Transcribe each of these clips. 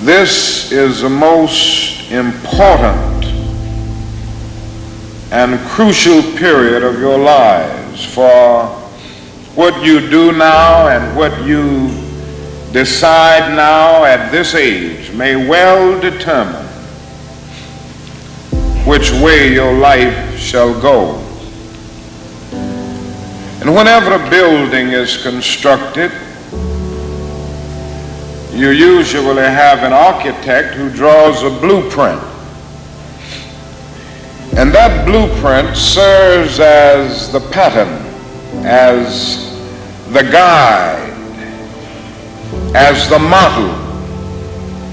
This is the most important and crucial period of your lives, for what you do now and what you decide now at this age may well determine which way your life shall go. And whenever a building is constructed, you usually have an architect who draws a blueprint. And that blueprint serves as the pattern, as the guide, as the model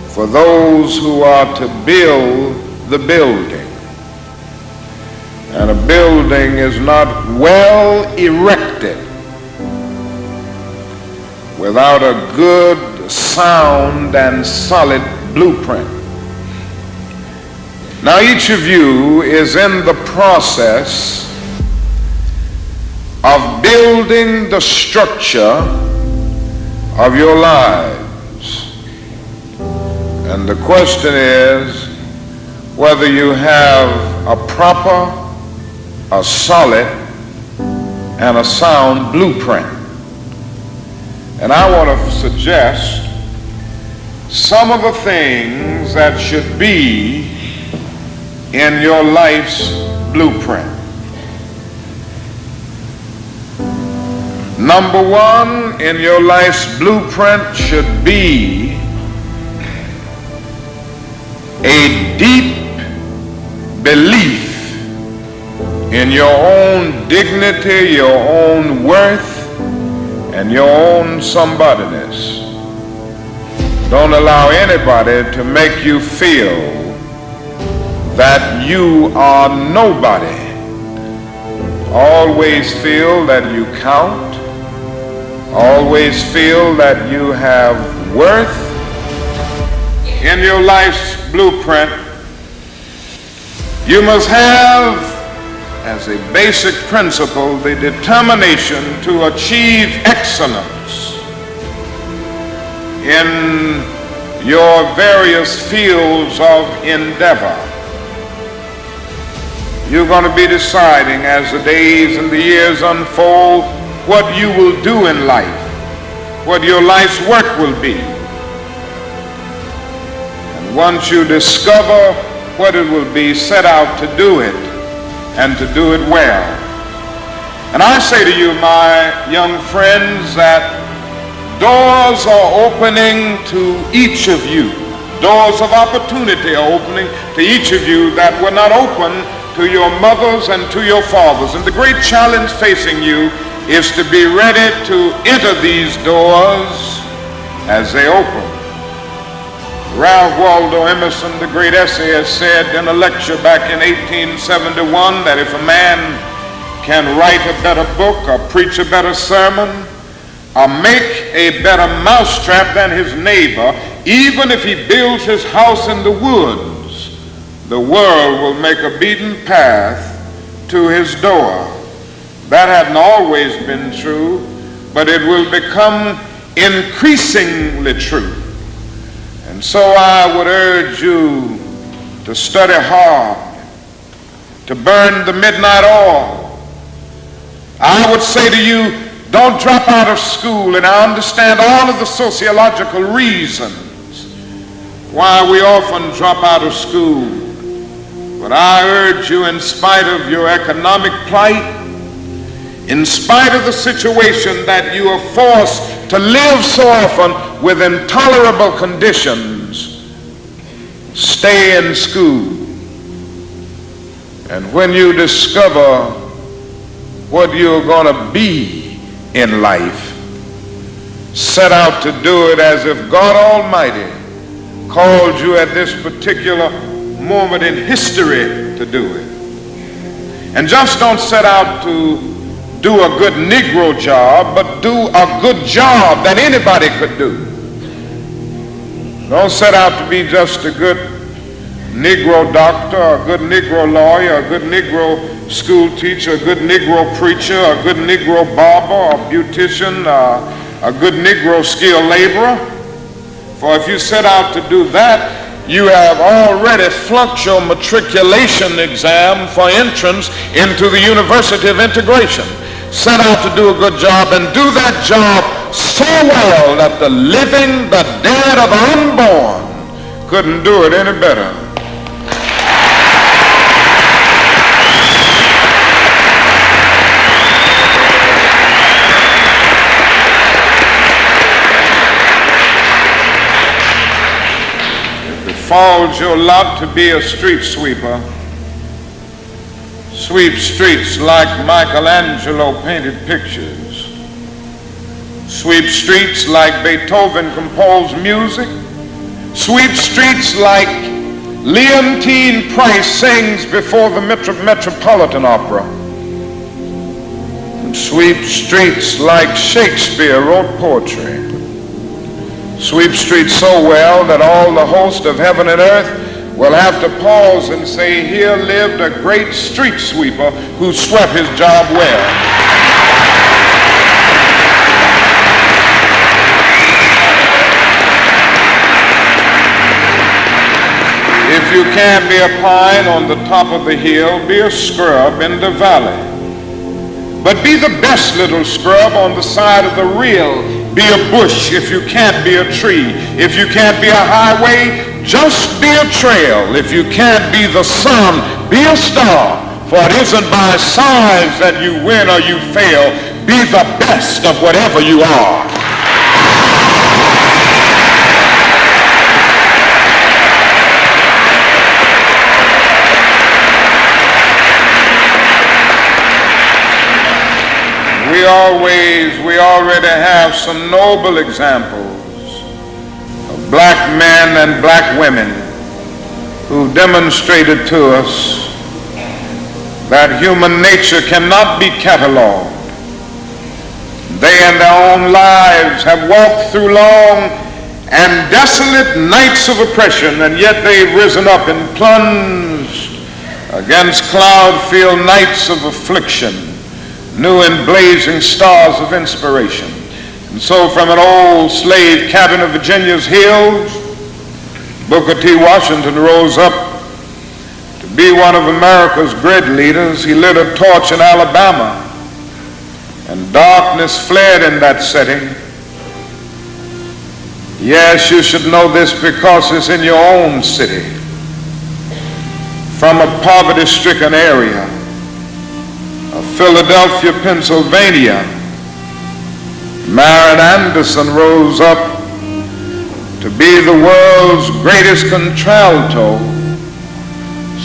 for those who are to build the building. And a building is not well erected without a good, sound, and solid blueprint. Now, each of you is in the process of building the structure of your lives. And the question is whether you have a proper, a solid, and a sound blueprint. And I want to suggest some of the things that should be in your life's blueprint. Number one in your life's blueprint should be a deep belief in your own dignity, your own worth, and your own somebodyness. Don't allow anybody to make you feel that you are nobody. Always feel that you count. Always feel that you have worth. In your life's blueprint, you must have as a basic principle the determination to achieve excellence in your various fields of endeavor. You're going to be deciding as the days and the years unfold what you will do in life, what your life's work will be. And once you discover what it will be, set out to do it and to do it well. And I say to you, my young friends, that doors are opening to each of you. Doors of opportunity are opening to each of you that were not open to your mothers and to your fathers. And the great challenge facing you is to be ready to enter these doors as they open. Ralph Waldo Emerson, the great essayist, said in a lecture back in 1871 that if a man can write a better book or preach a better sermon or make a better mousetrap than his neighbor, even if he builds his house in the woods, the world will make a beaten path to his door. That hadn't always been true, but it will become increasingly true. And so I would urge you to study hard, to burn the midnight oil. I would say to you, don't drop out of school, and I understand all of the sociological reasons why we often drop out of school. But I urge you, in spite of your economic plight, in spite of the situation that you are forced to live so often with intolerable conditions, stay in school. And when you discover what you're going to be in life, set out to do it as if God Almighty called you at this particular moment in history to do it. And just don't set out to do a good Negro job, but do a good job that anybody could do. Don't set out to be just a good Negro doctor, a good Negro lawyer, a good Negro school teacher, a good Negro preacher, a good Negro barber, a beautician, a good Negro skilled laborer. For if you set out to do that, you have already flunked your matriculation exam for entrance into the University of Integration. Set out to do a good job and do that job so well that the living, the dead, or the unborn couldn't do it any better. Falls your lot to be a street sweeper. Sweep streets like Michelangelo painted pictures. Sweep streets like Beethoven composed music. Sweep streets like Leontine Price sings before the Metropolitan Opera. And sweep streets like Shakespeare wrote poetry. Sweep streets so well that all the host of heaven and earth will have to pause and say, here lived a great street sweeper who swept his job well. If you can't be a pine on the top of the hill, be a scrub in the valley. But be the best little scrub on the side of the rill. Be a bush if you can't be a tree. If you can't be a highway, just be a trail. If you can't be the sun, be a star. For it isn't by size that you win or you fail. Be the best of whatever you are. We already have some noble examples of black men and black women who demonstrated to us that human nature cannot be cataloged. They in their own lives have walked through long and desolate nights of oppression, and yet they've risen up and plunged against cloud-filled nights of affliction, new and blazing stars of inspiration. And so from an old slave cabin of Virginia's hills, Booker T. Washington rose up to be one of America's great leaders. He lit a torch in Alabama, and darkness fled in that setting. Yes, you should know this because it's in your own city. From a poverty-stricken area of Philadelphia, Pennsylvania, Marian Anderson rose up to be the world's greatest contralto,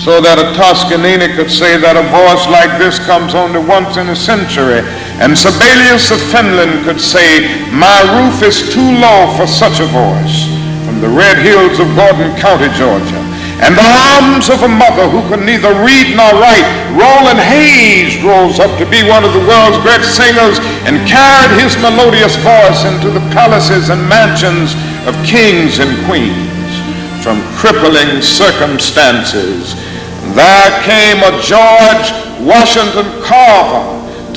so that a Toscanini could say that a voice like this comes only once in a century, and Sibelius of Finland could say, my roof is too low for such a voice, from the red hills of Gordon County, Georgia. And the arms of a mother who could neither read nor write, Roland Hayes rose up to be one of the world's great singers and carried his melodious voice into the palaces and mansions of kings and queens. From crippling circumstances, there came a George Washington Carver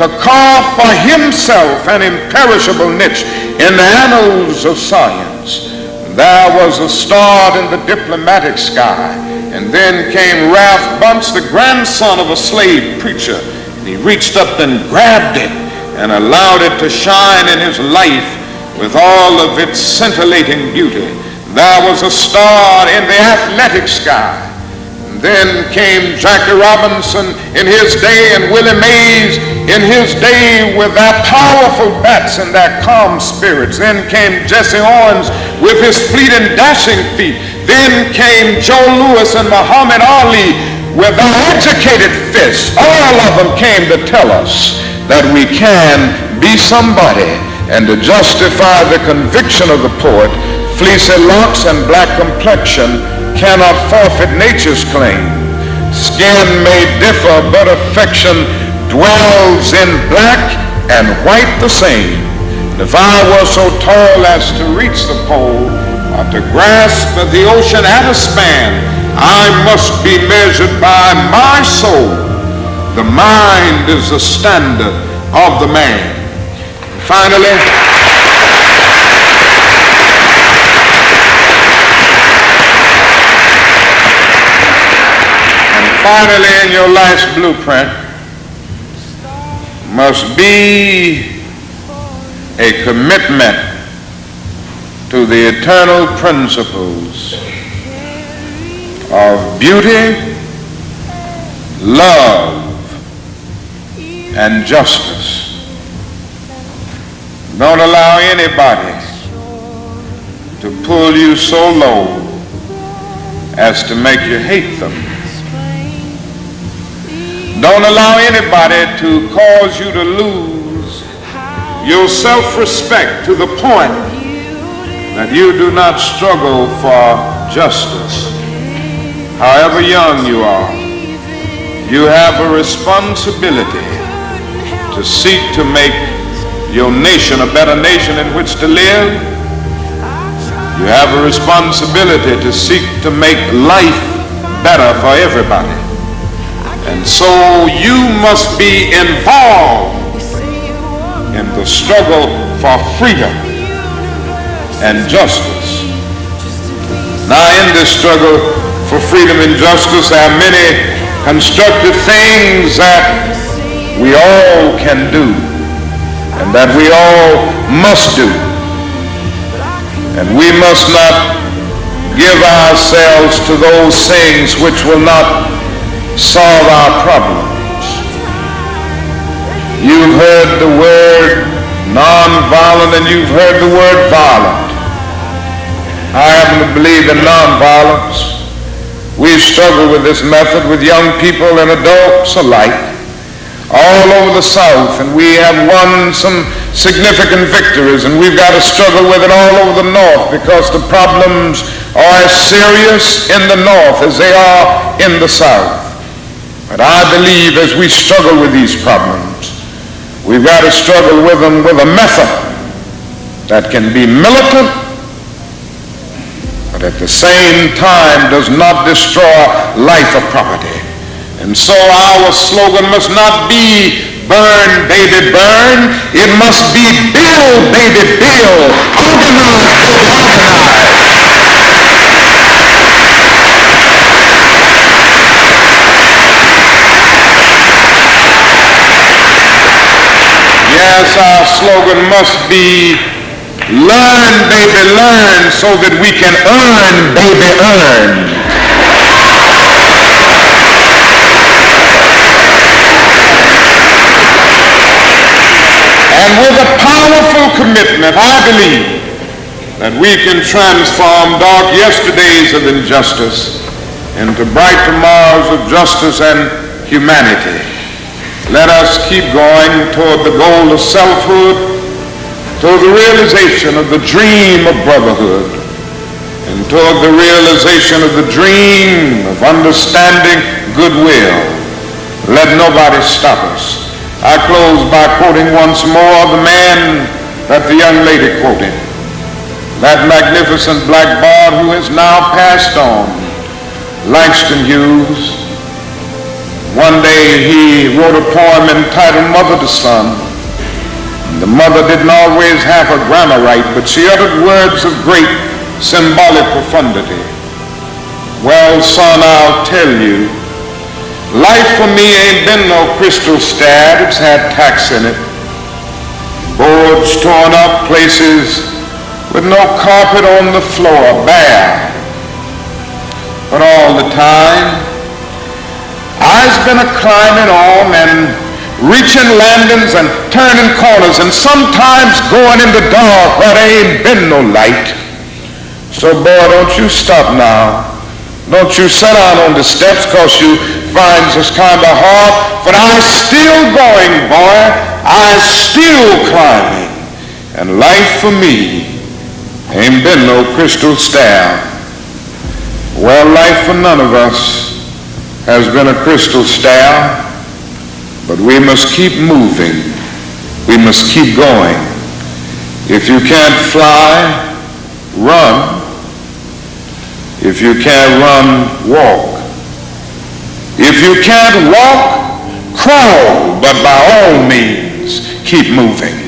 to carve for himself an imperishable niche in the annals of science. There was a star in the diplomatic sky, and then came Ralph Bunce, the grandson of a slave preacher, and he reached up and grabbed it and allowed it to shine in his life with all of its scintillating beauty. There was a star in the athletic sky. And then came Jackie Robinson in his day, and Willie Mays in his day with their powerful bats and their calm spirits. Then came Jesse Owens with his fleet and dashing feet. Then came Joe Louis and Muhammad Ali with their educated fists. All of them came to tell us that we can be somebody, and to justify the conviction of the poet, fleecy locks and black complexion cannot forfeit nature's claim. Skin may differ, but affection dwells in black and white the same. And if I were so tall as to reach the pole, or to grasp the ocean at a span, I must be measured by my soul. The mind is the standard of the man. And finally, Finally, in your life's blueprint must be a commitment to the eternal principles of beauty, love, and justice. Don't allow anybody to pull you so low as to make you hate them. Don't allow anybody to cause you to lose your self-respect to the point that you do not struggle for justice. However young you are, you have a responsibility to seek to make your nation a better nation in which to live. You have a responsibility to seek to make life better for everybody. And so you must be involved in the struggle for freedom and justice. Now, in this struggle for freedom and justice, there are many constructive things that we all can do and that we all must do. And we must not give ourselves to those things which will not solve our problems. You've heard the word nonviolent and you've heard the word violent. I happen to believe in nonviolence. We struggle with this method with young people and adults alike all over the South, and we have won some significant victories, and we've got to struggle with it all over the North because the problems are as serious in the North as they are in the South. But I believe as we struggle with these problems, we've got to struggle with them with a method that can be militant, but at the same time does not destroy life or property. And so our slogan must not be burn, baby, burn. It must be build, baby, build. Organize, organize. Yes, our slogan must be learn, baby, learn, so that we can earn, baby, earn. And with a powerful commitment, I believe that we can transform dark yesterdays of injustice into bright tomorrows of justice and humanity. Let us keep going toward the goal of selfhood, toward the realization of the dream of brotherhood, and toward the realization of the dream of understanding goodwill. Let nobody stop us. I close by quoting once more the man that the young lady quoted, that magnificent black bard who has now passed on, Langston Hughes. One day he wrote a poem entitled Mother to Son. The mother didn't always have her grammar right, but she uttered words of great symbolic profundity. Well, son, I'll tell you, life for me ain't been no crystal stad. It's had tacks in it, boards torn up, places with no carpet on the floor, bare. But all the time, I's been a climbing on and reaching landings and turning corners and sometimes going in the dark where there ain't been no light. So boy, don't you stop now. Don't you sit down on the steps cause you find this kind of hard, but I's still going, boy. I's still climbing. And life for me ain't been no crystal stair. Well, life for none of us has been a crystal stair, but we must keep moving. We must keep going. If you can't fly, run. If you can't run, walk. If you can't walk, crawl, but by all means, keep moving.